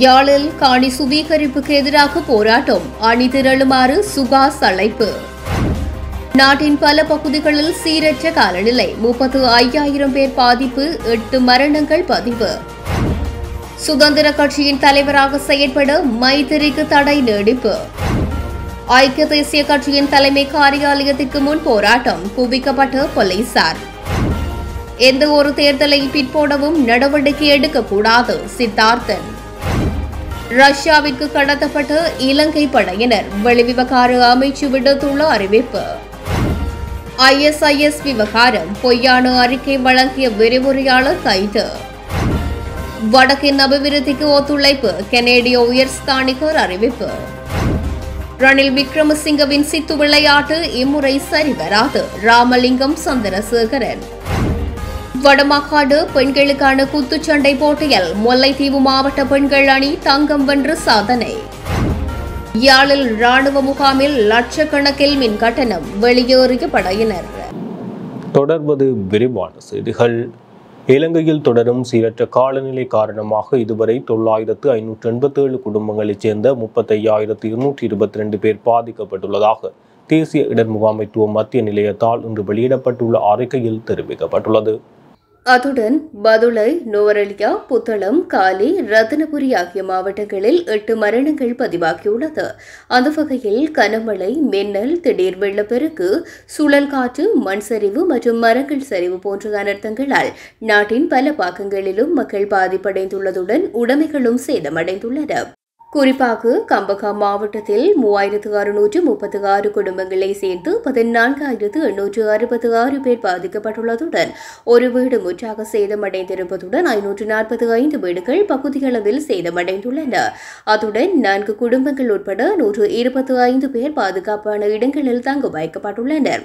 யாழில் காணி சுவீகரிப்புக்கு எதிராக போராட்டம் அணிதிரளுமாறு சுகாஸ் அழைப்பு. நாட்டின் பல பகுதிகளில் சீரற்ற காலநிலை 35,000 பேர் பாதிப்பு 8 மரணங்கள் பதிவு. சுதந்திர கட்சியின் தலைவராக செயற்பட மைத்திரிக்கு தடை நீடிப்பு. ஐக்கிய தேசிய கட்சியின் தலைமை காரியாலயத்திற்கு முன் போராட்டம் குவிக்கப்பட்ட போலீசார். எந்த ஒரு தேர்தலை பிற்போடவும் நடவடிக்கை எடுக்கக்கூடாது சித்தார்த்தன். ரஷ்யாவிற்கு கடத்தப்பட்ட இலங்கை படையினர் வெளிவிவகார அமைச்சு விடுத்துள்ள அறிவிப்பு. ISIS விவகாரம் பொய்யான அறிக்கை வழங்கிய விரிவுரையாளர் கைது. வடக்கின் அபிவிருத்திக்கு ஒத்துழைப்பு கனேடிய உயர்ஸ்தானிகர் அறிவிப்பு. ரணில் விக்ரமசிங்கவின் சித்து விளையாட்டு இம்முறை சரிவராது ராமலிங்கம் சந்திரசேகரன். வடமாகாடு பெண்களுக்கான குத்துச்சண்டை போட்டியில் முல்லைத்தீவு மாவட்ட பெண்கள் அணி தங்கம் வென்று சாதனை. யாழில் ராணுவ முகாமில் லட்சக்கணக்கில் மின் கட்டணம் வெளியேறிய படையினர். தொடர்வது விரிவான செய்திகள். இலங்கையில் தொடரும் சீரற்ற காலநிலை காரணமாக இதுவரை 9,587 குடும்பங்களைச் சேர்ந்த 35,222 பேர் பாதிக்கப்பட்டுள்ளதாக தேசிய இடர் முகாமைத்துவ மத்திய நிலையத்தால் இன்று வெளியிடப்பட்டுள்ள அறிக்கையில் தெரிவிக்கப்பட்டுள்ளது. அத்துடன் பதுளை, நுவரெலியா, புத்தளம், காலி, ரத்தினபுரி ஆகிய மாவட்டங்களில் 8 மரணங்கள் பதிவாகியுள்ளது. அந்த வகையில் கனமழை, மின்னல், திடீர் வெள்ளப்பெருக்கு, சுழல் காற்று, மண் சரிவு மற்றும் மரங்கள் சரிவு போன்ற அனர்த்தங்களால் நாட்டின் பல பாகங்களிலும் மக்கள் பாதிப்படைந்துள்ளதுடன் உடைமைகளும் சேதமடைந்துள்ளன. குறிப்பாக கம்பஹா மாவட்டத்தில் 3,636 குடும்பங்களை சேர்ந்து 14,866 பேர் பாதிக்கப்பட்டுள்ளதுடன் ஒரு வீடு முற்றாக சேதமடைந்திருப்பதுடன் 545 வீடுகள் பகுதியளவில் சேதமடைந்துள்ளன. அத்துடன் 4 குடும்பங்கள் உட்பட 125 பேர் பாதுகாப்பான இடங்களில் தங்க வைக்கப்பட்டுள்ளனர்.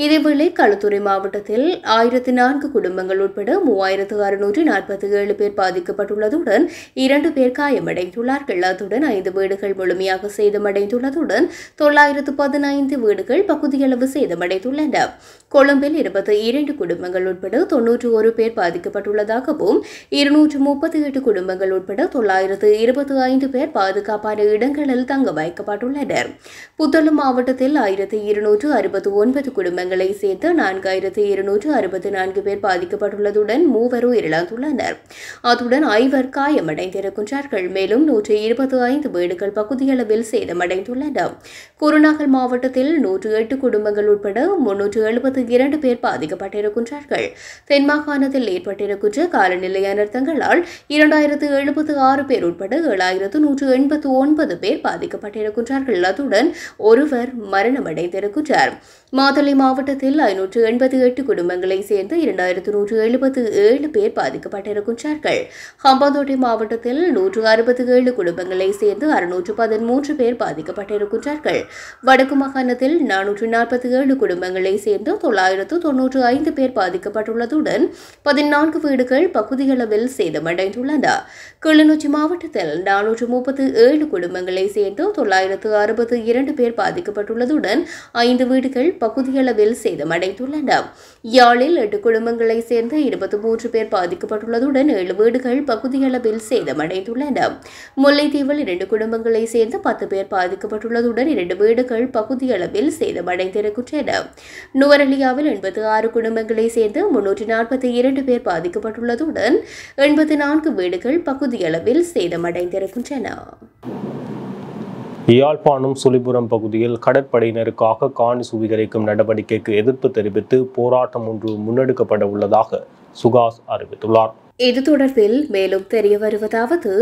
இதேவேளை களுத்துறை மாவட்டத்தில் 1,004 குடும்பங்கள் உட்பட 3,647 பேர் பாதிக்கப்பட்டுள்ளதுடன் 2 பேர் காயமடைந்துள்ளார்கள். அத்துடன் 5 வீடுகள் முழுமையாக சேதமடைந்துள்ளதுடன் 915 வீடுகள் பகுதியளவு சேதமடைந்துள்ளன. கொழும்பில் 22 குடும்பங்கள் உட்பட 91 பேர் பாதிக்கப்பட்டுள்ளதாகவும் 238 குடும்பங்கள் உட்பட 925 பேர் பாதுகாப்பான இடங்களில் தங்க வைக்கப்பட்டுள்ளனர். புத்தளம் மாவட்டத்தில் 1,269 குடும்பங்களை சேர்த்து 4,264 பேர் பாதிக்கப்பட்டுள்ளதுடன் 3 உயிரிழந்துள்ளனர். அத்துடன் 5 காயமடைந்திருக்கின்றார்கள். மேலும் 125 வீடுகள் பகுதியளவில் சேதமடைந்துள்ளன. குருநாகல் மாவட்டத்தில் 108 குடும்பங்கள் உட்பட 372 பேர் பாதிக்கப்பட்டிருக்கின்றார்கள். தென் மாகாணத்தில் ஏற்பட்டிருக்கின்ற காலநிலை அனர்த்தங்களால் 2,076 பேர் உட்பட 7,189 பேர் பாதிக்கப்பட்டிருக்கின்றார்கள். அத்துடன் ஒருவர் மரணமடைந்திருக்கின்றார். மாத்தளை மாவட்டத்தில் 588 குடும்பங்களை சேர்ந்து 2,177 பேர் பாதிக்கப்பட்டிருக்கின்றார்கள். ஹம்பாந்தோட்டை மாவட்டத்தில் 167 குடும்பங்களை சேர்ந்து 613 பேர் பாதிக்கப்பட்டிருக்கின்றார்கள். வடக்கு மாகாணத்தில் 447 குடும்பங்களை சேர்ந்து 995 பேர் பாதிக்கப்பட்டுள்ளதுடன் 14 வீடுகள் பகுதியளவில் சேதமடைந்துள்ளன. கிளிநொச்சி மாவட்டத்தில் 437 குடும்பங்களை சேர்ந்து 962 பேர் பாதிக்கப்பட்டுள்ளதுடன் 5 வீடுகள் பகுதியளவில் சேதமடைந்துள்ளன. யாழில் 8 குடும்பங்களை சேர்ந்து 23 பேர் பாதிக்கப்பட்டுள்ளதுடன் 7 வீடுகள் பகுதியளவில் சேதமடைந்துள்ளன. முல்லைத்தீவில் 2 குடும்பங்களை சேர்ந்து 10 பேர் பாதிக்கப்பட்டுள்ளதுடன் 2 வீடுகள் பகுதியளவில் சேதமடைந்திருக்கின்றன. நுவரெலியாவில் 86 குடும்பங்களை சேர்ந்து 342 பேர் பாதிக்கப்பட்டுள்ளதுடன் 84 வீடுகள் பகுதியளவில் சேதமடைந்திருக்கின்றன. யாழ்ப்பாணம் சுழிபுரம் பகுதியில் கடற்படையினருக்காக காணி சுவீகரிக்கும் நடவடிக்கைக்கு எதிர்ப்பு தெரிவித்து போராட்டம் ஒன்று முன்னெடுக்கப்பட உள்ளதாக சுகாஸ் அறிவித்துள்ளார். இது தொடர்பில் மேலும் தெரிய வருவதாவது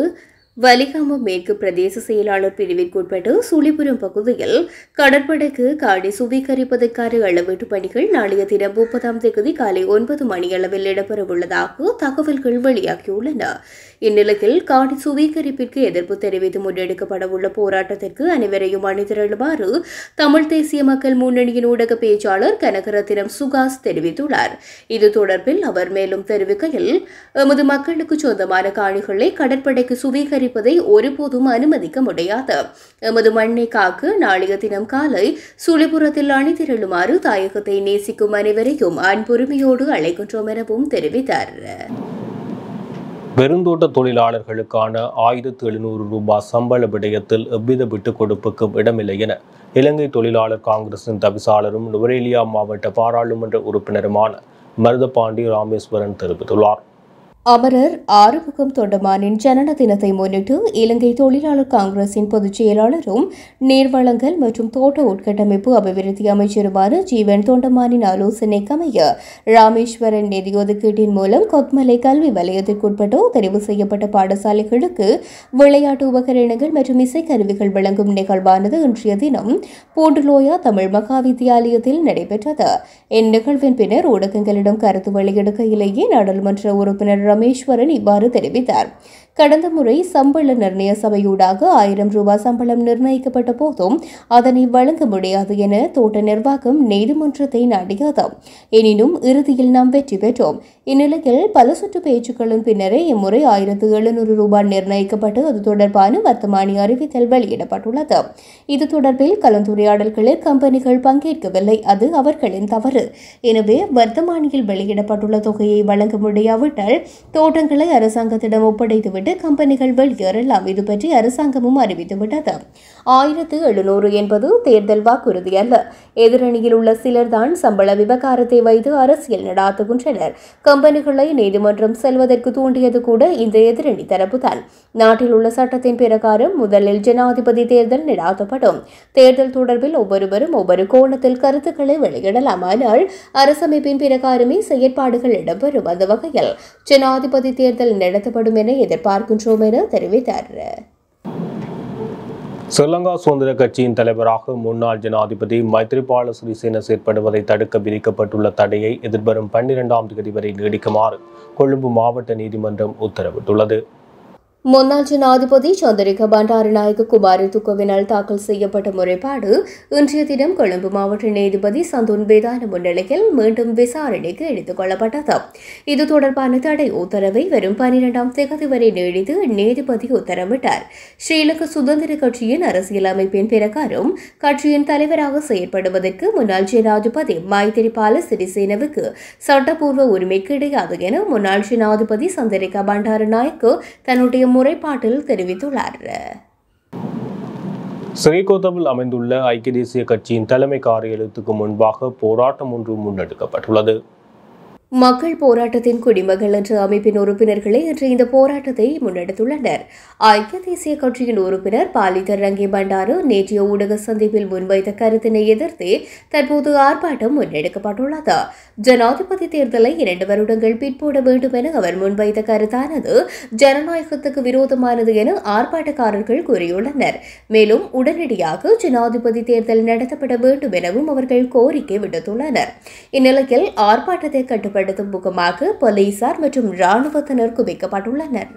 வலிகாம மேற்கு பிரதேச செயலாளர் பிரிவிற்குட்பட்டு சுழிபுரம் பகுதியில் கடற்படைக்கு காணி சுவீகரிப்பதற்கான அளவீட்டு பணிகள் நாளைய தினம் 30ஆம் தேதி காலை 9 மணியளவில் இடம்பெறவுள்ளதாக தகவல்கள் வெளியாகியுள்ளன. இந்நிலையில் காணி சுவீகரிப்பிற்கு எதிர்ப்பு தெரிவித்து முன்னெடுக்கப்படவுள்ள போராட்டத்திற்கு அனைவரையும் அணிதிரளுமாறு தமிழ் தேசிய மக்கள் முன்னணியின் ஊடக பேச்சாளர் கனகரத்தினம் சுகாஸ் தெரிவித்துள்ளார். இது தொடர்பில் அவர் மேலும் தெரிவிக்கையில், எமது மக்களுக்கு சொந்தமான காணிகளை கடற்படைக்கு சுவீகரிப்பதை ஒருபோதும் அனுமதிக்க முடியாது. எமது மண்ணை காக்க நாளைய தினம் காலை சுழிபுரத்தில் அணிதிரளுமாறு தாயகத்தை நேசிக்கும் அனைவரையும் அன்புரிமையோடு அழைக்கின்றோம் எனவும் தெரிவித்தார். பெருந்தோட்ட தொழிலாளர்களுக்கான 1700 ரூபாய் சம்பள விடயத்தில் எவ்வித விட்டுக் கொடுப்புக்கும் இடமில்லை என இலங்கை தொழிலாளர் காங்கிரசின் தவிசாளரும் நுவரேலியா மாவட்ட பாராளுமன்ற உறுப்பினருமான மருதபாண்டி ராமேஸ்வரன் தெரிவித்துள்ளார். அமரர் ஆறுமுகம் தொண்டமானின் ஜனன தினத்தை முன்னிட்டு இலங்கை தொழிலாளர் காங்கிரசின் பொதுச் செயலாளரும் நீர்வளங்கள் மற்றும் தோட்ட உட்கட்டமைப்பு அபிவிருத்தி அமைச்சருமான ஜீவன் தொண்டமானின் ஆலோசனைக்கமைய ராமேஸ்வரன் நிதி ஒதுக்கீட்டின் மூலம் கொத்மலை கல்வி வலயத்திற்குட்பட்ட தெரிவு செய்யப்பட்ட பாடசாலைகளுக்கு விளையாட்டு உபகரணங்கள் மற்றும் இசைக்கருவிகள் வழங்கும் நிகழ்வானது இன்றைய தினம் பூண்டுலோயா தமிழ் மகா வித்தியாலயத்தில் நடைபெற்றது. இந்நிகழ்வின் பின்னர் ஊடகங்களிடம் கருத்து வெளியிடுகையிலேயே நாடாளுமன்ற உறுப்பினர் ரமேஸ்வரன் இவ்வாறு தெரிவித்தார். கடந்த முறை சம்பள நிர்ணய சபையூடாக 1000 ரூபாய் சம்பளம் நிர்ணயிக்கப்பட்ட போதும் அதனை வழங்க முடியாது என தோட்ட நிர்வாகம் நீதிமன்றத்தை நாடியது. எனினும் இறுதியில் நாம் வெற்றி பெற்றோம். இந்நிலையில் பல சுற்று பேச்சுக்களின் பின்னரே இம்முறை 1700 ரூபாய் நிர்ணயிக்கப்பட்டு அது தொடர்பான வர்த்தமானி அறிவித்தல் வெளியிடப்பட்டுள்ளது. இது தொடர்பில் கலந்துரையாடல்களில் கம்பெனிகள் பங்கேற்கவில்லை. அது அவர்களின் தவறு. எனவே வர்த்தமானியில் வெளியிடப்பட்டுள்ள தொகையை வழங்க முடியாவிட்டால் தோட்டங்களை அரசாங்கத்திடம் ஒப்படைத்துவிட்டு கம்பெனிகள் வெளியேறலாம். இது பற்றி அரசாங்கமும் அறிவித்துவிட்டது. 1700 என்பது தேர்தல் வாக்குறுதி அல்ல. எதிரணியில் உள்ள சிலர்தான் சம்பள விவகாரத்தை வைத்து அரசியல் நடாத்துகின்றனர். கம்பெனிகளை நீதிமன்றம் செல்வதற்கு தூண்டியது கூட இந்த எதிரணி தரப்புதான். நாட்டில் உள்ள சட்டத்தின் பிரகாரம் முதலில் ஜனாதிபதி தேர்தல் நடாத்தப்படும். தேர்தல் தொடர்பில் ஒவ்வொருவரும் ஒவ்வொரு கோணத்தில் கருத்துக்களை வெளியிடலாம். ஆனால் அரசமைப்பின் பிரகாரமே செயற்பாடுகள் இடம்பெறும். அந்த வகையில் ஜனாதிபதி தேர்தல் நடத்தப்படும் என எதிர்பார்க்கின்றோம் என தெரிவித்தார். ஸ்ரீலங்கா சுதந்திர கட்சியின் தலைவராக முன்னாள் ஜனாதிபதி மைத்ரிபால சிறிசேன செயற்படுவதை தடுக்க விதிக்கப்பட்டுள்ள தடையை எதிர்வரும் 12ஆம் தேதி வரை நீடிக்குமாறு கொழும்பு மாவட்ட நீதிமன்றம் உத்தரவிட்டுள்ளது. முன்னாள் ஜனாதிபதி சந்திரிகா பண்டாரநாயக்க குமாரதுங்கவினால் தாக்கல் செய்யப்பட்ட முறைப்பாடு இன்றைய தினம் கொழும்பு மாவட்ட நீதிபதி சந்துன் வேதான முன்னிலையில் மீண்டும் விசாரணைக்கு எடுத்துக் கொள்ளப்பட்டது. இது தொடர்பான தடை உத்தரவை வரும் 12ஆம் தேதி வரை நீடித்து நீதிபதி உத்தரவிட்டார். ஸ்ரீலங்கா சுதந்திர கட்சியின் அரசியல் அமைப்பின் பிரகாரம் கட்சியின் தலைவராக செயற்படுவதற்கு முன்னாள் ஜனாதிபதி மைத்திரிபால சிறிசேனவுக்கு சட்டப்பூர்வ உரிமை கிடையாது என முன்னாள் ஜனாதிபதி சந்திரிகா பண்டாரநாயக்க தன்னுடைய முறைப்பாட்டில் தெரிவித்துள்ளார். ஸ்ரீகோத்தவில் அமைந்துள்ள ஐக்கிய தேசிய கட்சியின் தலைமை காரியாலயத்துக்கு முன்பாக போராட்டம் ஒன்று முன்னெடுக்கப்பட்டுள்ளது. மக்கள் போராட்டத்தின் குடிமகள் என்ற அமைப்பின் உறுப்பினர்களே இன்று இந்த போராட்டத்தை முன்னெடுத்துள்ளனர். ஐக்கிய தேசிய கட்சியின் உறுப்பினர் பாலிதர் ரங்கே பண்டாரு நேற்றைய ஊடக சந்திப்பில் முன்வைத்த கருத்தினை எதிர்த்து தற்போது ஆர்ப்பாட்டம் முன்னெடுக்கப்பட்டுள்ளது. ஜனாதிபதி தேர்தலை 2 வருடங்கள் பிற்போட வேண்டும் என அவர் முன்வைத்த கருத்தானது ஜனநாயகத்துக்கு விரோதமானது என ஆர்ப்பாட்டக்காரர்கள் கூறியுள்ளனர். மேலும் உடனடியாக ஜனாதிபதி தேர்தல் நடத்தப்பட வேண்டும் எனவும் அவர்கள் கோரிக்கை விடுத்துள்ளனர். இந்நிலையில் ஆர்ப்பாட்டத்தை கட்டுப்படுத்த முகமாக போலீசார் மற்றும் இராணுவத்தினர் குவிக்கப்பட்டுள்ளனர்.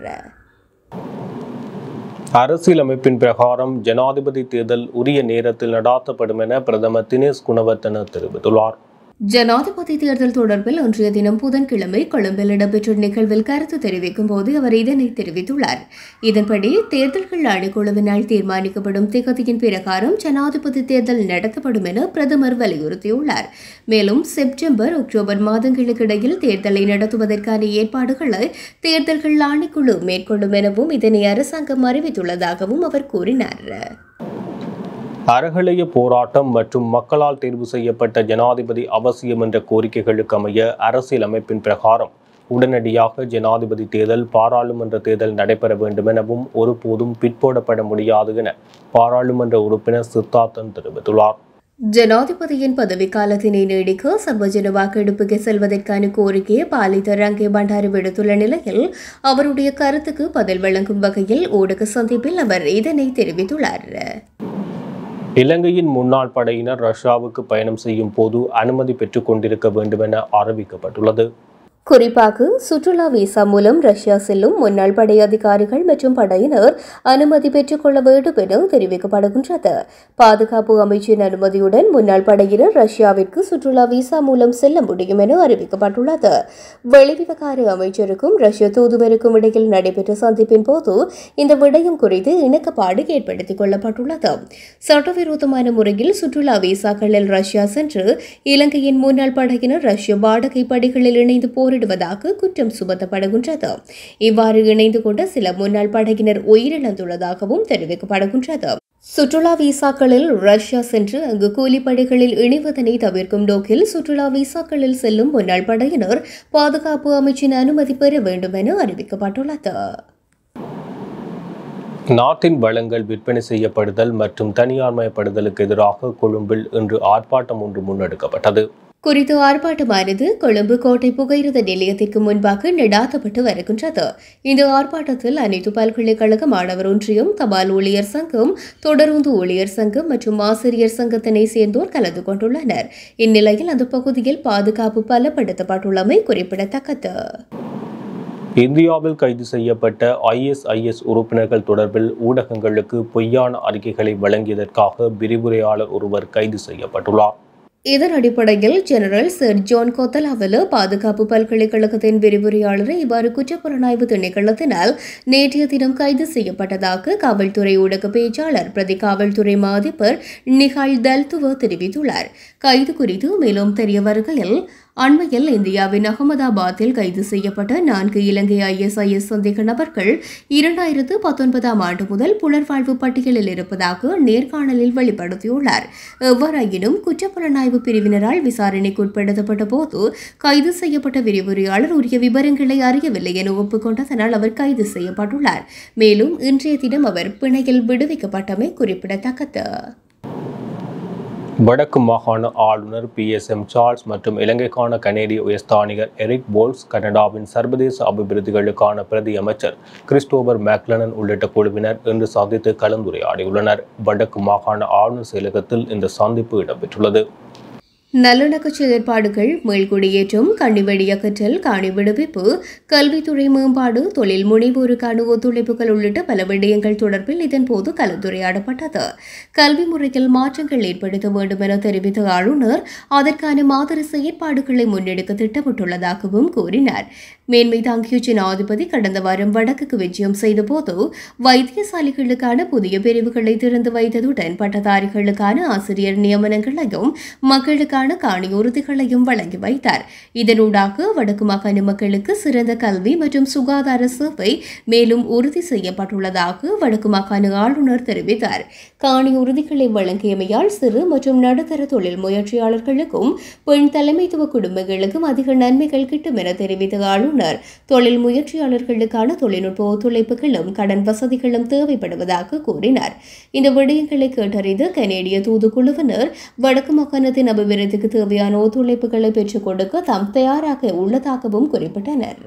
அரசியலமைப்பின் பிரகாரம் ஜனாதிபதி தேர்தல் உரிய நேரத்தில் நடாத்தப்படும் என பிரதமர் தினேஷ் குணவர்த்தன தெரிவித்துள்ளார். ஜனாதிபதி தேர்தல் தொடர்பில் இன்றைய தினம் புதன்கிழமை கொழும்பில் இடம்பெற்ற நிகழ்வில் கருத்து தெரிவிக்கும் போது அவர் இதனை தெரிவித்துள்ளார். இதன்படி தேர்தல்கள் ஆணைக்குழுவினால் தீர்மானிக்கப்படும் திகதியின் பிரகாரம் ஜனாதிபதி தேர்தல் நடத்தப்படும் என பிரதமர் வலியுறுத்தியுள்ளார். மேலும் செப்டம்பர் அக்டோபர் மாதங்களுக்கு இடையில் தேர்தலை நடத்துவதற்கான ஏற்பாடுகளை தேர்தல்கள் ஆணைக்குழு மேற்கொள்ளும் எனவும் இதனை அரசாங்கம் அறிவித்துள்ளதாகவும் அவர் கூறினார். அறகலைய போராட்டம் மற்றும் மக்களால் தேர்வு செய்யப்பட்ட ஜனாதிபதி அவசியம் என்ற கோரிக்கைகளுக்கு அமைய அரசியல் அமைப்பின் பிரகாரம் உடனடியாக ஜனாதிபதி தேர்தல் பாராளுமன்ற தேர்தல் நடைபெற வேண்டும் எனவும் ஒருபோதும் பிற்போடப்பட முடியாது என பாராளுமன்ற உறுப்பினர் சித்தார்த்தன் தெரிவித்துள்ளார். ஜனாதிபதியின் பதவிக்காலத்தினை நீடிக்க சர்வஜன வாக்கெடுப்புக்கு செல்வதற்கான கோரிக்கையை பாலிதர் ரங்கே பண்டாரு விடுத்துள்ள நிலையில் அவருடைய கருத்துக்கு பதில் வழங்கும் வகையில் ஊடக சந்திப்பில் அவர் இதனை தெரிவித்துள்ளார். இலங்கையின் முன்னாள் படையினர் ரஷ்யாவுக்கு பயணம் செய்யும் போது அனுமதி பெற்றுக் கொண்டிருக்க வேண்டும் என அறிவிக்கப்பட்டுள்ளது. குறிப்பாக சுற்றுலா விசா மூலம் ரஷ்யா செல்லும் முன்னாள் படை அதிகாரிகள் மற்றும் படையினர் அனுமதி பெற்றுக் கொள்ள வேண்டும் என தெரிவிக்கப்படுகின்றது. பாதுகாப்பு அமைச்சின் அனுமதியுடன் முன்னாள் படையினர் ரஷ்யாவிற்கு சுற்றுலா விசா மூலம் செல்ல முடியும் என அறிவிக்கப்பட்டுள்ளது. வெளிவிவகார அமைச்சருக்கும் ரஷ்ய தூதுவருக்கும் இடையில் நடைபெற்ற சந்திப்பின் போது இந்த விடயம் குறித்து இணக்கப்பாடு ஏற்படுத்திக் கொள்ளப்பட்டுள்ளது. சட்டவிரோதமான முறையில் சுற்றுலா விசாக்களில் ரஷ்யா சென்று இலங்கையின் முன்னாள் படையினர் ரஷ்ய வாடகை படைகளில் இணைந்து போர் போரிடுவதாக குற்றம் சுமத்தப்படுகின்றது. இவ்வாறு இணைந்து கொண்ட சில முன்னாள் படையினர் உயிரிழந்துள்ளதாகவும் தெரிவிக்கப்படுகின்றது. சுற்றுலா விசாக்களில் ரஷ்யா சென்று அங்கு கூலிப்படைகளில் இணைவதனை தவிர்க்கும் நோக்கில் சுற்றுலா விசாக்களில் செல்லும் முன்னாள் படையினர் பாதுகாப்பு அமைச்சின் அனுமதி பெற வேண்டும் என அறிவிக்கப்பட்டுள்ளது. நாட்டின் வளங்கள் விற்பனை செய்யப்படுதல் மற்றும் தனியார்மயப்படுதலுக்கு எதிராக கொழும்பில் இன்று ஆர்ப்பாட்டம் ஒன்று முன்னெடுக்கப்பட்டது. குறித்த ஆர்ப்பாட்டமானது கொழும்பு கோட்டை புகையிரத நிலையத்திற்கு முன்பாக நடாத்தப்பட்டு வருகின்றது. இந்த ஆர்ப்பாட்டத்தில் அனைத்து பல்கலைக்கழக மாணவர் ஒன்றியம், தபால் ஊழியர் சங்கம், தொடருந்து ஊழியர் சங்கம் மற்றும் ஆசிரியர் சங்கத்தினை சேர்ந்தோர் கலந்து கொண்டுள்ளனர். இந்நிலையில் அந்த பகுதியில் பாதுகாப்பு பலப்படுத்தப்பட்டுள்ளமை குறிப்பிடத்தக்கது. இந்தியாவில் கைது செய்யப்பட்ட ISIS உறுப்பினர்கள் தொடர்பில் ஊடகங்களுக்கு பொய்யான அறிக்கைகளை வழங்கியதற்காக விரிவுரையாளர் ஒருவர் கைது செய்யப்பட்டுள்ளார். இதன் அடிப்படையில் ஜெனரல் சர் ஜான் கோத்தலாவல பாதுகாப்பு பல்கலைக்கழகத்தின் விரிவுரையாளரை இவ்வாறு குற்றப்புலனாய்வு திணைக்களத்தினால் நேற்றைய தினம் கைது செய்யப்பட்டதாக காவல்துறை ஊடக பேச்சாளர் பிரதி காவல்துறை மா அதிபர் நிஹால் தல்துவ தெரிவித்துள்ளார். கைது குறித்து மேலும் தெரிய வருகையில், அண்மையில் இந்தியாவின் அகமதாபாத்தில் கைது செய்யப்பட்ட 4 இலங்கை ISIS சந்தேக நபர்கள் 2019ஆம் ஆண்டு முதல் புனர்வாழ்வு பட்டியலில் இருப்பதாக நேர்காணலில் வெளிப்படுத்தியுள்ளார். எவ்வாறாயினும் குற்றப்புலனாய்வு பிரிவினரால் விசாரணைக்கு உட்படுத்தப்பட்ட போது கைது செய்யப்பட்ட விரிவுரையாளர் உரிய விவரங்களை அறியவில்லை என ஒப்புக்கொண்டதனால் அவர் கைது செய்யப்பட்டுள்ளார். மேலும் இன்றைய தினம் அவர் பிணையில் விடுவிக்கப்பட்டமை குறிப்பிடத்தக்கது. வடக்கு மாகாண ஆளுநர் PSM சார்ல்ஸ் மற்றும் இலங்கைக்கான கனேடிய உயர்ஸ்தானிகர் எரிக் போல்ஸ், கனடாவின் சர்வதேச அபிவிருத்திகளுக்கான பிரதி அமைச்சர் கிறிஸ்டோபர் மேக்லனன் உள்ளிட்ட குழுவினர் இன்று சந்தித்து கலந்துரையாடியுள்ளனர். வடக்கு மாகாண ஆளுநர் செயலகத்தில் இந்த சந்திப்பு இடம்பெற்றுள்ளது. நல்லிணக்க செயற்பாடுகள், மீள்குடியேற்றம், கண்ணிவெடி அகற்றல், காணி விடுவிப்பு, கல்வித்துறை மேம்பாடு, தொழில் முனைவோருக்கான ஒத்துழைப்புகள் உள்ளிட்ட பல விடயங்கள் தொடர்பில் இதன்போது கலந்துரையாடப்பட்டது. கல்வி முறையில் மாற்றங்கள் ஏற்படுத்த வேண்டும் என தெரிவித்த ஆளுநர் அதற்கான மாதிரி செயற்பாடுகளை முன்னெடுக்க திட்டமிட்டுள்ளதாகவும் கூறினார். மேன்மை தாங்கிய ஜனாதிபதி கடந்த வாரம் வடக்குக்கு விஜயம் செய்தபோது வைத்தியசாலைகளுக்கான புதிய பிரிவுகளை திறந்து வைத்ததுடன் பட்டதாரிகளுக்கான ஆசிரியர் நியமனங்களையும் மக்களுக்கான காணி உறுதிகளையும் வழங்கி வைத்தார். இதனூடாக வடக்கு மாகாண மக்களுக்கு சிறந்த கல்வி மற்றும் சுகாதார சேவை மேலும் உறுதி செய்யப்பட்டுள்ளதாக வடக்கு மாகாண ஆளுநர் தெரிவித்தார். காணி உறுதிகளை வழங்கியமையால் சிறு மற்றும் நடுத்தர தொழில் முயற்சியாளர்களுக்கும் பெண் தலைமைத்துவ குடும்பங்களுக்கும் அதிக நன்மைகள் கிட்டும் என தெரிவித்த ஆளுநர் தொழில் முயற்சியாளர்களுக்கான தொழில்நுட்ப ஒத்துழைப்புகளும் கடன் வசதிகளும் தேவைப்படுவதாக கூறினார். இந்த விடயங்களை கேட்டறிந்த கனேடிய தூதுக்குழுவினர் வடக்கு மாகாணத்தின் அபிவிருத்திக்கு தேவையான ஒத்துழைப்புகளை பெற்றுக் கொடுக்க தாம் தயாராக உள்ளதாகவும் குறிப்பிட்டனர்.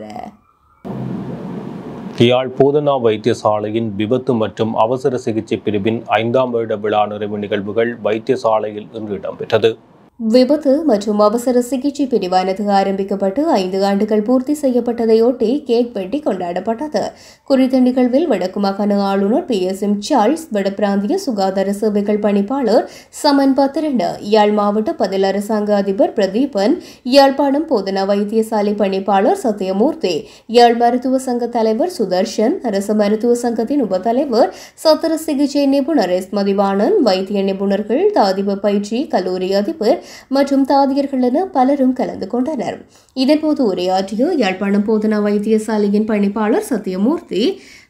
யாழ் போதனா வைத்தியசாலையின் விபத்து மற்றும் அவசர சிகிச்சை பிரிவின் 5ஆம் வருட விழா நிறைவு நிகழ்வுகள் வைத்தியசாலையில் இன்று இடம்பெற்றது. விபத்து மற்றும் அவசர சிகிச்சை பிரிவானது ஆரம்பிக்கப்பட்டு 5 ஆண்டுகள் பூர்த்தி செய்யப்பட்டதையொட்டி கேக் வெட்டி கொண்டாடப்பட்டது. குறித்த நிகழ்வில் வடக்கு மாகாண ஆளுநர் PSM சார்ல்ஸ், வடபிராந்திய சுகாதார சேவைகள் பணிப்பாளர் சமன் பத்திரன், யாழ் மாவட்ட பதில் அரசாங்க அதிபர் பிரதீபன், யாழ்ப்பாணம் போதனா வைத்தியசாலை பணிப்பாளர் சத்தியமூர்த்தி, யாழ் மருத்துவ சங்க தலைவர் சுதர்ஷன், அரசு மருத்துவ சங்கத்தின் உபத்தலைவர் சத்திர சிகிச்சை நிபுணர் மதிவாணன், வைத்திய நிபுணர்கள், தாதிப பயிற்சி கல்லூரி அதிபர் மற்றும் தாதியர்கள் என பலரும் கலந்து கொண்டனர். இதன்போது உரையாற்றிய யாழ்ப்பாணம் போதனா வைத்தியசாலையின் பணிப்பாளர் சத்தியமூர்த்தி,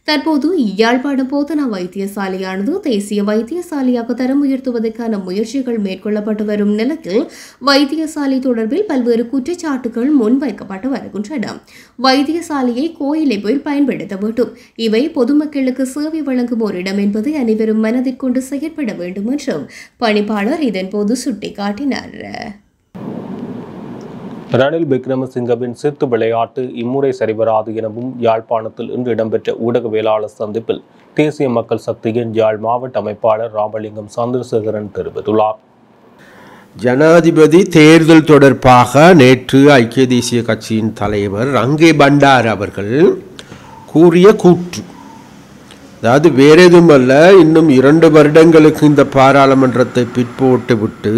தற்போது யாழ்ப்பாணம் போதனா வைத்தியசாலையானது தேசிய வைத்தியசாலையாக தரம் உயர்த்துவதற்கான முயற்சிகள் மேற்கொள்ளப்பட்டு வரும் நிலையில் வைத்தியசாலை தொடர்பில் பல்வேறு குற்றச்சாட்டுகள் முன்வைக்கப்பட்டு வருகின்றன. வைத்தியசாலையை கோயிலை போல் பயன்படுத்த வேண்டும், இவை பொதுமக்களுக்கு சேவை வழங்கும் ஒரு இடம் என்பதை அனைவரும் மனதிற்கொண்டு செயற்பட வேண்டும் என்றும் பணிப்பாளர் இதன்போது சுட்டிக்காட்டினார். ரணில் விக்ரமசிங்கவின் சித்து விளையாட்டு இம்முறை சரிவராது எனவும் யாழ்ப்பாணத்தில் இன்று இடம்பெற்ற ஊடகவியலாளர் சந்திப்பில் தேசிய மக்கள் சக்தியின் யாழ் மாவட்ட அமைப்பாளர் ராமலிங்கம் சந்திரசேகரன் தெரிவித்துள்ளார். ஜனாதிபதி தேர்தல் தொடர்பாக நேற்று ஐக்கிய தேசிய கட்சியின் தலைவர் ரங்கே பண்டார் அவர்கள் கூறிய கூற்று, அதாவது வேற எதுவும் அல்ல, இன்னும் 2 வருடங்களுக்கு இந்த பாராளுமன்றத்தை பிற்போட்டு விட்டு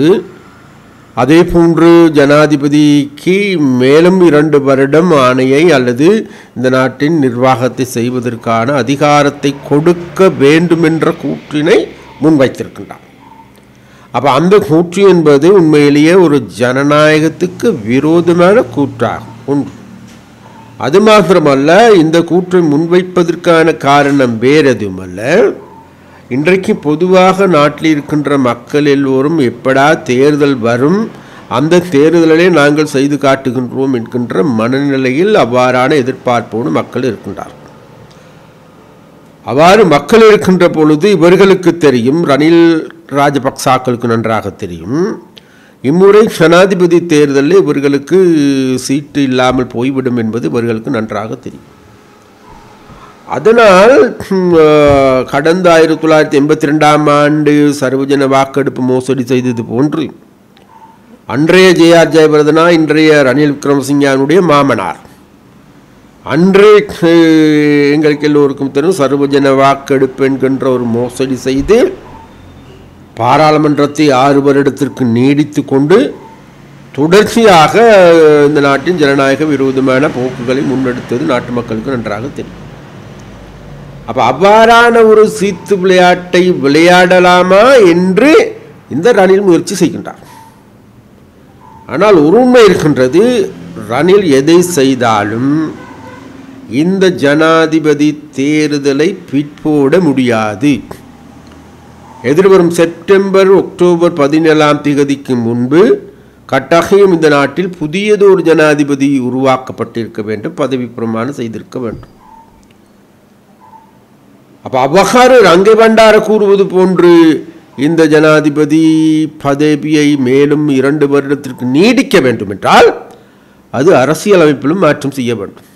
அதே போன்று ஜனாதிபதிக்கு மேலும் 2 வருடம் ஆணையை அல்லது இந்த நாட்டின் நிர்வாகத்தை செய்வதற்கான அதிகாரத்தை கொடுக்க வேண்டும் என்ற கூற்றினை முன்வைத்திருக்கின்றார். அப்போ அந்த கூற்று என்பது உண்மையிலேயே ஒரு ஜனநாயகத்துக்கு விரோதமான கூற்றாகும். ஒன்று. அது மாத்திரமல்ல, இந்த கூற்றை முன்வைப்பதற்கான காரணம் வேறு எதுவுமல்ல. இன்றைக்கு பொதுவாக நாட்டில் இருக்கின்ற மக்கள் எல்லோரும் எப்படா தேர்தல் வரும், அந்த தேர்தலிலே நாங்கள் செய்து காட்டுகின்றோம் என்கின்ற மனநிலையில் அவ்வாறான எதிர்பார்ப்போடு மக்கள் இருக்கின்றார். அவ்வாறு மக்கள் இருக்கின்ற பொழுது இவர்களுக்கு தெரியும், ரணில் ராஜபக்சாக்களுக்கு நன்றாக தெரியும், இம்முறை ஜனாதிபதி தேர்தலில் இவர்களுக்கு சீட்டு இல்லாமல் போய்விடும் என்பது இவர்களுக்கு நன்றாக தெரியும். அதனால் கடந்த 1982 ஆண்டு சர்வஜன வாக்கெடுப்பு மோசடி செய்தது போன்று அன்றைய ஜே.ஆர். ஜெயவர்தனா இன்றைய ரணில் விக்ரமசிங்கனுடைய மாமனார், அன்றே எங்களுக்கு எல்லோருக்கும் தெரியும், சர்வஜன வாக்கெடுப்பு என்கின்ற ஒரு மோசடி செய்து பாராளுமன்றத்தை 6 வருடத்திற்கு நீடித்து கொண்டு தொடர்ச்சியாக இந்த நாட்டின் ஜனநாயக விரோதமான போக்குகளை முன்னெடுத்தது நாட்டு மக்களுக்கு நன்றாக தெரியும். அப்போ அவ்வாறான ஒரு சீத்து விளையாட்டை விளையாடலாமா என்று இந்த ரணில் முயற்சி செய்கின்றார். ஆனால் ஒரு உண்மை இருக்கின்றது, ரணில் எதை செய்தாலும் இந்த ஜனாதிபதி தேர்தலை பிற்போட முடியாது. எதிர்வரும் செப்டம்பர் அக்டோபர் 17 முன்பு கட்டாயம் இந்த நாட்டில் புதியதொரு ஜனாதிபதி உருவாக்கப்பட்டிருக்க வேண்டும், பதவி பிரமாணம் செய்திருக்க வேண்டும். அப்போ அவ்வாறு ரங்கை பண்டார கூறுவது போன்று இந்த ஜனாதிபதி பதவியை மேலும் 2 வருடத்திற்கு நீடிக்க வேண்டும் என்றால் அது அரசியலமைப்பிலும் மாற்றம் செய்ய வேண்டும்.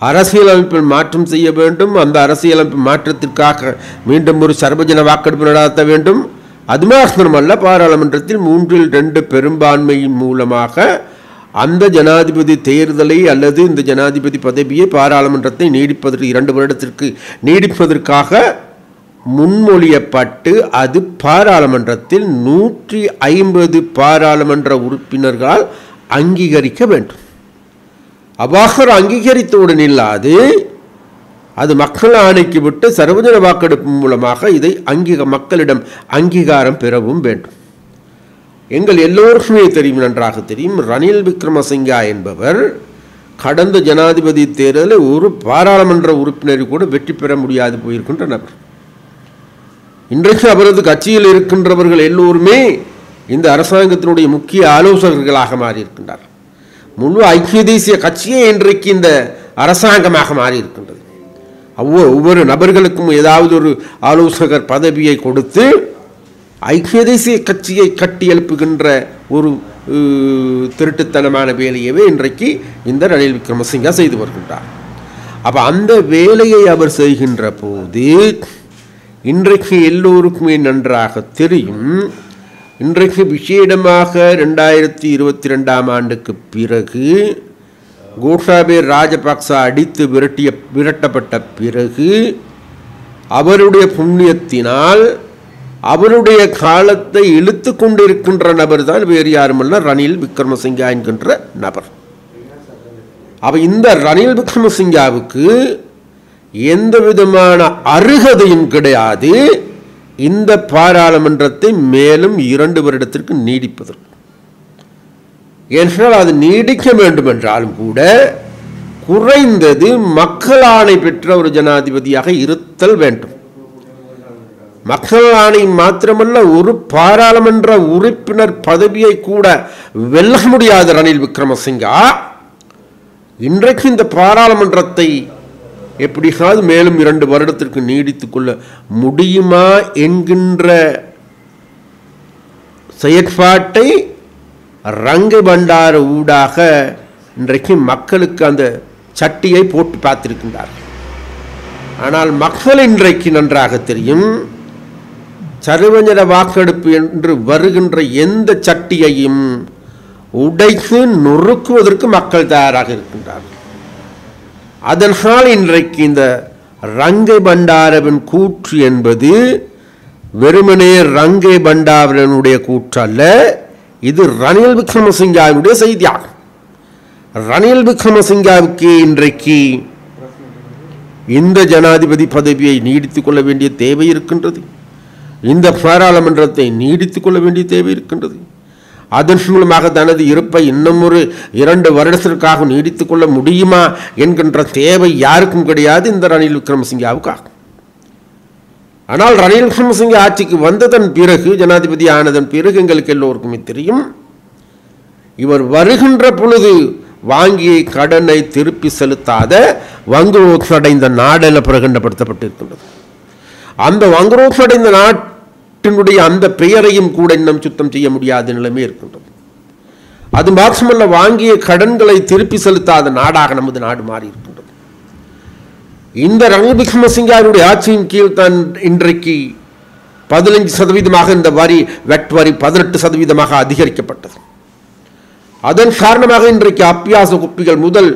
அரசியலமைப்பில் மாற்றம் செய்ய வேண்டும். அந்த அரசியலமைப்பு மாற்றத்திற்காக மீண்டும் ஒரு சர்வஜன வாக்கெடுப்பு நடத்த வேண்டும். அது மாத்திரமல்ல, பாராளுமன்றத்தில் 3/2 பெரும்பான்மையின் மூலமாக அந்த ஜனாதிபதி தேர்தலை அல்லது இந்த ஜனாதிபதி பதவியை பாராளுமன்றத்தை நீடிப்பதற்கு 2 வருடத்திற்கு நீடிப்பதற்காக முன்மொழியப்பட்டு அது பாராளுமன்றத்தில் 150 பாராளுமன்ற உறுப்பினர்களால் அங்கீகரிக்க வேண்டும். அவ்வாறு அங்கீகரித்தவுடன் இல்லாது அது மக்கள் ஆணைக்கு விட்டு சர்வஜன வாக்கெடுப்பு மூலமாக இதை மக்களிடம் அங்கீகாரம் பெறவும் வேண்டும். எங்கள் எல்லோருக்குமே தெரியும், நன்றாக தெரியும், ரணில் விக்ரமசிங்கா என்பவர் கடந்த ஜனாதிபதி தேர்தலில் ஒரு பாராளுமன்ற உறுப்பினரை கூட வெற்றி பெற முடியாது போயிருக்கின்ற நபர். இன்றைக்கு அவரது கட்சியில் இருக்கின்றவர்கள் எல்லோருமே இந்த அரசாங்கத்தினுடைய முக்கிய ஆலோசகர்களாக மாறியிருக்கின்றார். முழு ஐக்கிய தேசிய கட்சியே இன்றைக்கு இந்த அரசாங்கமாக மாறியிருக்கின்றது. ஒவ்வொரு நபர்களுக்கும் ஏதாவது ஒரு ஆலோசகர் பதவியை கொடுத்து ஐக்கிய தேசிய கட்சியை கட்டி எழுப்புகின்ற ஒரு திருட்டுத்தனமான வேலையவே இன்றைக்கு இந்த ரணில் விக்ரமசிங்கா செய்து வருகின்றார். அப்போ அந்த வேலையை அவர் செய்கின்ற போது இன்றைக்கு எல்லோருக்குமே நன்றாக தெரியும், இன்றைக்கு விசேடமாக 2022 ஆண்டுக்கு பிறகு கோட்டாபய ராஜபக்சா அடித்து விரட்டப்பட்ட பிறகு அவருடைய புண்ணியத்தினால் அவருடைய காலத்தை இழுத்து கொண்டிருக்கின்ற நபர் தான் வேறு யாருமல்ல, ரணில் விக்ரமசிங்கா என்கின்ற நபர். அப்ப இந்த ரணில் விக்ரமசிங்காவுக்கு எந்த விதமான அருகதையும் கிடையாது இந்த பாராளுமன்றத்தை மேலும் 2 வருடத்திற்கு நீடிப்பதற்கு. ஏனென்றால் அது நீடிக்க வேண்டும் என்றாலும் கூட குறைந்தது மக்கள் ஆணை பெற்ற ஒரு ஜனாதிபதியாக இருத்தல் வேண்டும். மக்கள் ஆணை மாத்திரமல்ல, ஒரு பாராளுமன்ற உறுப்பினர் பதவியை கூட வெல்ல முடியாத ரணில் விக்ரமசிங்கா இன்றைக்கு இந்த பாராளுமன்றத்தை எப்படியாவது மேலும் 2 வருடத்திற்கு நீடித்துக் கொள்ள முடியுமா என்கின்ற செயற்பாட்டை ரங்கை பண்டார ஊடாக இன்றைக்கு மக்களுக்கு அந்த சட்டியை போட்டு பார்த்திருக்கின்றார்கள். ஆனால் மக்கள் இன்றைக்கு நன்றாக தெரியும், சர்வஜன வாக்கெடுப்பு என்று வருகின்ற எந்த சட்டியையும் உடைத்து நொறுக்குவதற்கு மக்கள் தயாராக இருக்கின்றார்கள். அதனால் இன்றைக்கு இந்த ரங்கை பண்டாரவின் கூற்று என்பது வெறுமனே ரங்கை பண்டாரனுடைய கூற்று அல்ல, இது ரணில் விக்ரமசிங்காவுடைய செய்தியாகும். ரணில் விக்ரமசிங்காவுக்கு இன்றைக்கு இந்த ஜனாதிபதி பதவியை நீடித்துக் கொள்ள வேண்டிய தேவை இருக்கின்றது. இந்த பாராளுமன்றத்தை நீடித்துக் கொள்ள வேண்டிய தேவை இருக்கின்றது. அதன் மூலமாக தனது இருப்பை இன்னும் ஒரு 2 வருடத்திற்காக நீடித்துக் கொள்ள முடியுமா என்கின்ற தேவை யாருக்கும் கிடையாது, இந்த ரணில் விக்ரமசிங்காவுக்காக. ஆனால் ரணில் விக்ரமசிங்கே ஆட்சிக்கு வந்ததன் பிறகு, ஜனாதிபதி ஆனதன் பிறகு எங்களுக்கு எல்லோருக்குமே தெரியும், இவர் வருகின்ற பொழுது வாங்கிய கடனை திருப்பி செலுத்தாத வங்குரோத்தடைந்த நாடென பிரகடனப்படுத்தப்பட்டிருக்கின்றது. அந்த வங்குரோத்தடைந்த நாட்டினுடைய அந்த பெயரையும் கூட இன்னும் சுத்தம் செய்ய முடியாத நிலைமை இருக்கின்றது. அது மாத்திரமல்ல, வாங்கிய கடன்களை திருப்பி செலுத்தாத நாடாக நமது நாடு மாறி இருக்கின்றது. இந்த ரணில் விக்ரமசிங்காவுடைய ஆட்சியின் கீழ் தான் இன்றைக்கு 15% இந்த வரி, வெட் வரி 18% அதிகரிக்கப்பட்டது. அதன் காரணமாக இன்றைக்கு அப்பியாச குப்பிகள் முதல்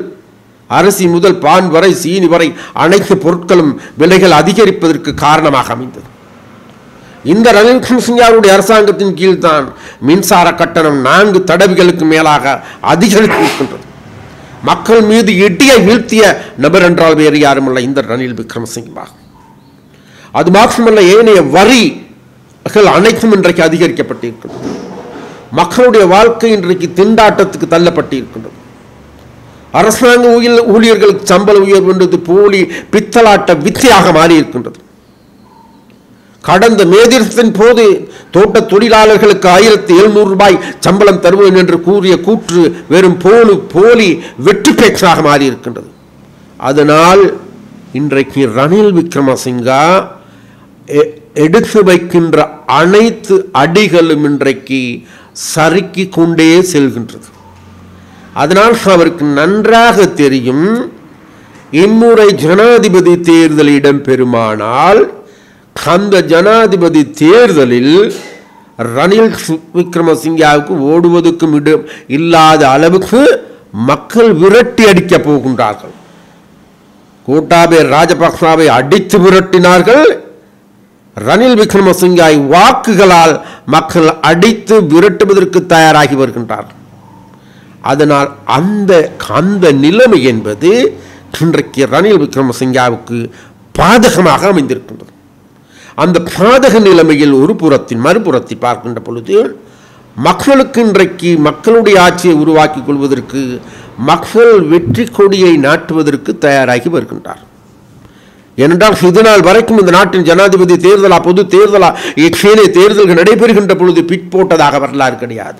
அரிசி முதல் பான் வரை சீனி வரை அனைத்து பொருட்களும் விலைகள் அதிகரிப்பதற்கு காரணமாக அமைந்தது. இந்த ரணில் விக்ரமசிங்காவுடைய அரசாங்கத்தின் கீழ் தான் மின்சார கட்டணம் 4 தடவைகளுக்கு மேலாக அதிகரித்திருக்கின்றது. மக்கள் மீது இடியை வீழ்த்திய நபர் என்றால் வேறு யாருமல்ல, இந்த ரணில் விக்ரமசிங்கா. அது மாத்திரமல்ல, ஏனைய வரிகள் அனைத்தும் இன்றைக்கு அதிகரிக்கப்பட்டிருக்கின்றது. மக்களுடைய வாழ்க்கை இன்றைக்கு திண்டாட்டத்துக்கு தள்ளப்பட்டிருக்கின்றது. அரசாங்க ஊழியர்களுக்கு சம்பள உயர்வு என்பது போலி பித்தலாட்ட வித்தையாக மாறி இருக்கின்றது. கடந்த மே தினத்தின் போது தோட்ட தொழிலாளர்களுக்கு 1700 ரூபாய் சம்பளம் தருவோம் என்று கூறிய கூற்று வெறும் போலி வெற்றி பேச்சாக மாறி இருக்கின்றது. அதனால் இன்றைக்கு ரணில் விக்ரமசிங்கா எடுத்து வைக்கின்ற அனைத்து அடிகளும் இன்றைக்கு சறுக்கி கொண்டே செல்கின்றது. அதனால் அவருக்கு நன்றாக தெரியும், இம்முறை ஜனாதிபதி தேர்தல் இடம்பெறுமானால் அந்த ஜனாதிபதி தேர்தலில் ரணில் விக்ரமசிங்காவுக்கு ஓடுவதற்கும் இடம் இல்லாத அளவுக்கு மக்கள் விரட்டி அடிக்கப் போகின்றார்கள். கோட்டாபய ராஜபக்சாவை அடித்து விரட்டினார்கள். ரணில் விக்ரமசிங்காவை வாக்குகளால் மக்கள் அடித்து விரட்டுவதற்கு தயாராகி வருகின்றார்கள். அதனால் அந்த நிலைமை என்பது இன்றைக்கு ரணில் விக்ரமசிங்காவுக்கு பாதகமாக அமைந்திருக்கின்றது. அந்த பாதக நிலைமையில் ஒரு புறத்தின் மறுபுறத்தில் பார்க்கின்ற பொழுது மக்களுக்கு இன்றைக்கு மக்களுடைய ஆட்சியை உருவாக்கிக் கொள்வதற்கு மக்கள் வெற்றி கொடியை நாட்டுவதற்கு தயாராகி வருகின்றார். ஏனென்றால் இதுநாள் வரைக்கும் இந்த நாட்டின் ஜனாதிபதி தேர்தலா பொது தேர்தலா தேர்தல்கள் நடைபெறுகின்ற பொழுது பின்போட்டதாக வரலாறு கிடையாது.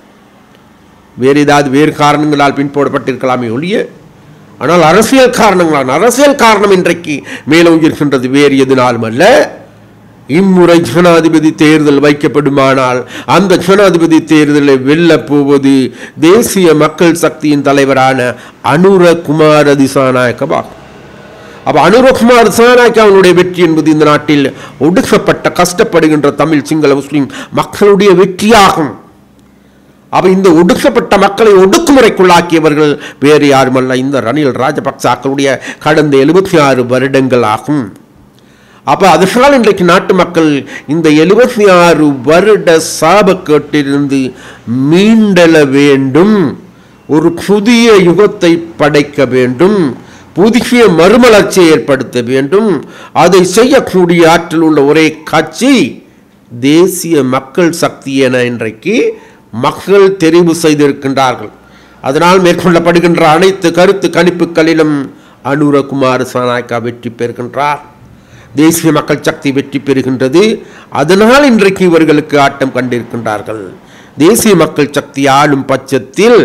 வேறு ஏதாவது வேறு காரணங்களால் பின்போடப்பட்டிருக்கலாமே ஒழிய, ஆனால் அரசியல் காரணம் இன்றைக்கு மேலும் இருக்கின்றது. வேறு எதுனாலும் அல்ல, இம்முறை ஜனாதிபதி தேர்தல் வைக்கப்படுமானால் அந்த ஜனாதிபதி தேர்தலை வெல்லப் போவது தேசிய மக்கள் சக்தியின் தலைவரான அனுரகுமார திசாநாயக்கவாகும். அப்ப அனுரகுமார் திசாநாயக்கவனுடைய வெற்றி என்பது இந்த நாட்டில் ஒடுக்கப்பட்ட கஷ்டப்படுகின்ற தமிழ் சிங்கள முஸ்லிம் மக்களுடைய வெற்றியாகும். அப்ப இந்த ஒடுக்கப்பட்ட மக்களை ஒடுக்குமுறைக்குள்ளாக்கியவர்கள் வேறு யாருமல்ல, இந்த ரணில் ராஜபக்சாக்களுடைய கடந்த 76 வருடங்கள் ஆகும். அப்ப அதனால் இன்றைக்கு நாட்டு மக்கள் இந்த 76 வருட சாபக்கேட்டிலிருந்து மீண்டெழ வேண்டும், ஒரு புதிய யுகத்தை படைக்க வேண்டும், புதிய மறுமலர்ச்சியை ஏற்படுத்த வேண்டும். அதை செய்யக்கூடிய ஆற்றல் உள்ள ஒரே கட்சி தேசிய மக்கள் சக்தி என இன்றைக்கு மக்கள் தெரிவு செய்திருக்கின்றார்கள். அதனால் மேற்கொள்ளப்படுகின்ற அனைத்து கருத்து கணிப்புகளிலும் அனுரகுமார திசாநாயக்கா வெற்றி பெறுகின்றார். தேசிய மக்கள் சக்தி வெற்றி பெறுகின்றது. அதனால் இன்றைக்கு இவர்களுக்கு ஆட்டம் கண்டிருக்கின்றார்கள். தேசிய மக்கள் சக்தி ஆளும் பட்சத்தில்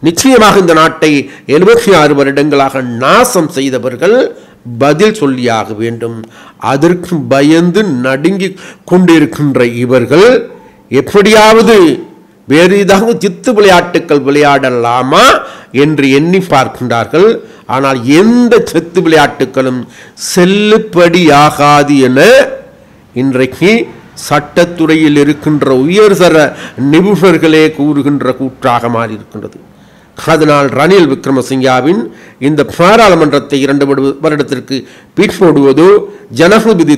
நிச்சயமாக இந்த நாட்டை 76 வருடங்களாக நாசம் செய்தவர்கள் பதில் சொல்லியாக வேண்டும். அதற்கு பயந்து நடுங்கி கொண்டிருக்கின்ற இவர்கள் எப்படியாவது வேறு ஏதாவது சித்து விளையாட்டுக்கள் விளையாடலாமா என்று எண்ணி பார்க்கின்றார்கள். ஆனால் எந்த சித்து விளையாட்டுகளும் செல்லுபடியாகாது என இன்றைக்கு சட்டத்துறையில் இருக்கின்ற உயர்தர நிபுணர்களே கூறுகின்ற கூற்றாக மாறி இருக்கின்றது. அதனால் ரணில் விக்ரமசிங்காவின் இந்த பாராளுமன்றத்தை 2 வருடத்திற்கு பிற்போடுவதோ ஜனாதிபதி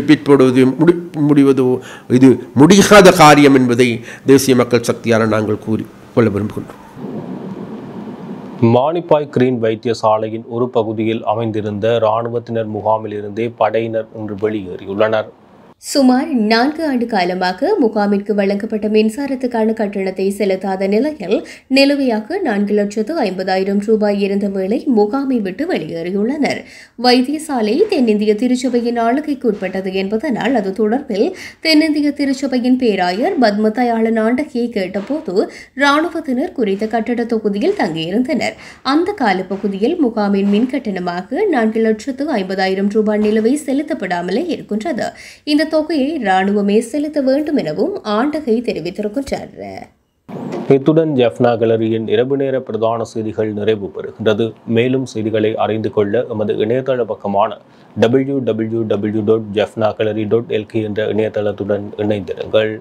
பிற்போடுவதோ முடிவதோ இது முடியாத காரியம் என்பதை தேசிய மக்கள் சக்தியால் நாங்கள் கூறிக்கொள்ள விரும்புகின்றோம். மானிப்பாய் கிரீன் வைத்தியசாலையின் ஒரு பகுதியில் அமைந்திருந்த இராணுவத்தினர் முகாமில் இருந்தே படையினர் இன்று வெளியேறியுள்ளனர். சுமார் 4 ஆண்டு காலமாக முகாமிற்கு வழங்கப்பட்ட மின்சாரத்துக்கான கட்டணத்தை செலுத்தாத நிலையில் நிலுவையாக 4,50,000 ரூபாய் இருந்த வேளை முகாமை விட்டு வெளியேறியுள்ளனர். வைத்தியசாலை தென்னிந்திய திருச்சபையின் ஆளுகைக்கு உட்பட்டது என்பதனால் அது தொடர்பில் தென்னிந்திய திருச்சபையின் பேராயர் பத்மதயாளன் ஆண்டகியை கேட்டபோது இராணுவத்தினர் குறித்த கட்டட தொகுதியில் தங்கியிருந்தனர். அந்த காலப்பகுதியில் முகாமின் மின் கட்டணமாக 4,50,000 ரூபாய் நிலுவை செலுத்தப்படாமலே இருக்கின்றது. இந்த தொகையை இராணுவமே செலுத்த வேண்டும் எனவும் ஆண்டகை தெரிவித்திருக்கின்றனர். இத்துடன் ஜெஃப்னா கேலரியின் இரவு நேர பிரதான செய்திகள் நிறைவு பெறுகின்றது. மேலும் செய்திகளை அறிந்து கொள்ள எமது இணையதள பக்கமான www.jeffnagallery.lk என்ற இணையதளத்துடன் இணைந்திருங்கள்.